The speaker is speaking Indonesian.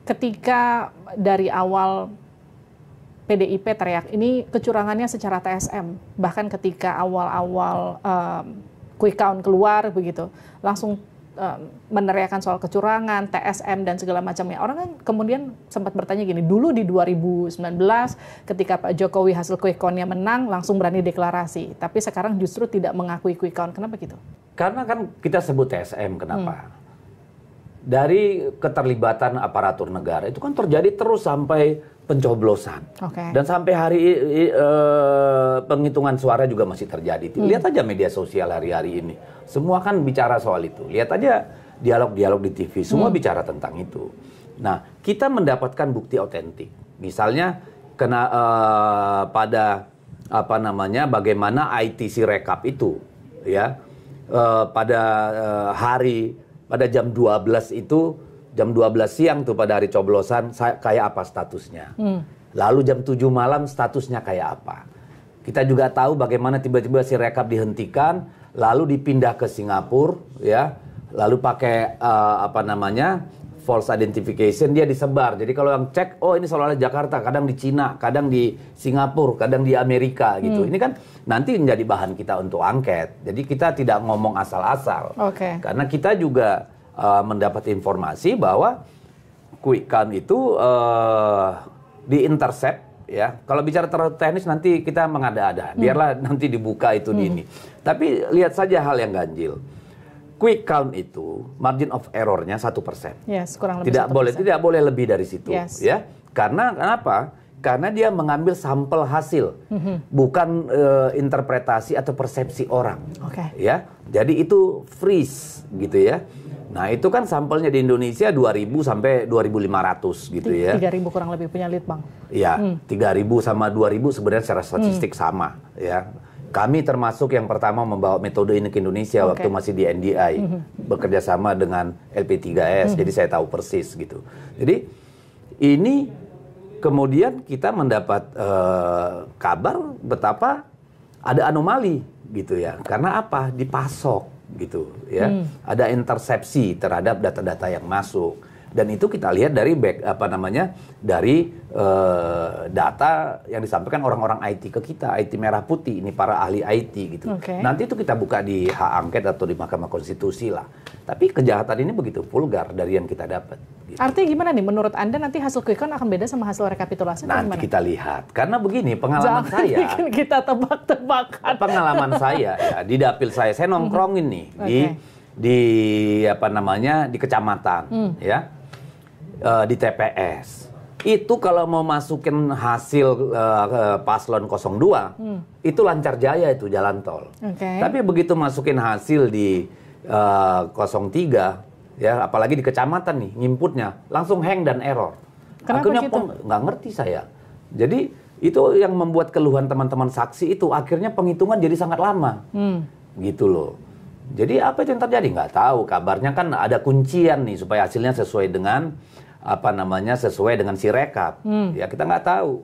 ketika dari awal PDIP teriak ini kecurangannya secara TSM, bahkan ketika awal-awal quick count keluar begitu, langsung meneriakan soal kecurangan, TSM dan segala macamnya. Orang kan kemudian sempat bertanya gini, dulu di 2019 ketika Pak Jokowi hasil quick count-nya menang, langsung berani deklarasi. Tapi sekarang justru tidak mengakui quick count. Kenapa gitu? Karena kan kita sebut TSM, kenapa? Dari keterlibatan aparatur negara itu kan terjadi terus sampai pencoblosan. Dan sampai hari penghitungan suara juga masih terjadi. Lihat aja media sosial hari-hari ini. Semua kan bicara soal itu. Lihat aja dialog-dialog di TV. Semua bicara tentang itu. Nah, kita mendapatkan bukti otentik. Misalnya pada bagaimana IT Sirekap itu ya pada jam 12 itu, jam 12 siang tuh pada hari coblosan, kayak apa statusnya. Lalu jam 7 malam statusnya kayak apa. Kita juga tahu bagaimana tiba-tiba Sirekap dihentikan, lalu dipindah ke Singapura, ya. Lalu pakai false identification, dia disebar. Jadi kalau yang cek, oh ini seolah-olah Jakarta, kadang di Cina, kadang di Singapura, kadang di Amerika gitu. Ini kan nanti menjadi bahan kita untuk angket. Jadi kita tidak ngomong asal-asal. Karena kita juga mendapat informasi bahwa quick count itu di-intercept, ya. Kalau bicara terlalu teknis nanti kita mengada-ada. Biarlah nanti dibuka itu di ini. Tapi lihat saja hal yang ganjil. Quick count itu margin of error-nya 1%. Yes, kurang lebih tidak boleh lebih dari situ, ya. Karena kenapa? Karena dia mengambil sampel hasil, bukan interpretasi atau persepsi orang. Ya. Jadi itu freeze gitu ya. Nah, itu kan sampelnya di Indonesia 2.000 sampai 2.500 gitu ya. 3.000 kurang lebih punya Litbang. Iya, 3.000 sama 2.000 sebenarnya secara statistik sama, ya. Kami termasuk yang pertama membawa metode ini ke Indonesia waktu masih di NDI, bekerja sama dengan LP3S, jadi saya tahu persis gitu. Jadi ini kemudian kita mendapat kabar betapa ada anomali gitu ya. Karena apa? Dipasok gitu ya. Ada intersepsi terhadap data-data yang masuk. Dan itu kita lihat dari dari data yang disampaikan orang-orang IT ke kita, IT merah putih, ini para ahli IT gitu. Nanti itu kita buka di hak angket atau di Mahkamah Konstitusi lah. Tapi kejahatan ini begitu vulgar dari yang kita dapat. Gitu. Artinya gimana nih? Menurut Anda nanti hasil quick count akan beda sama hasil rekapitulasi? Nanti kita lihat. Karena begini, pengalaman saya. Kita tebak-tebakan. Pengalaman saya ya, di dapil saya nongkrongin nih di kecamatan, ya. Di TPS itu kalau mau masukin hasil paslon 02 itu lancar jaya itu jalan tol. Tapi begitu masukin hasil di 03 ya, apalagi di kecamatan nih nginputnya langsung hang dan error. Akhirnya nggak ngerti saya. Jadi itu yang membuat keluhan teman-teman saksi itu akhirnya penghitungan jadi sangat lama, gitu loh. Jadi apa yang terjadi nggak tahu. Kabarnya kan ada kuncian nih supaya hasilnya sesuai dengan sesuai dengan Sirekap. Ya kita nggak tahu.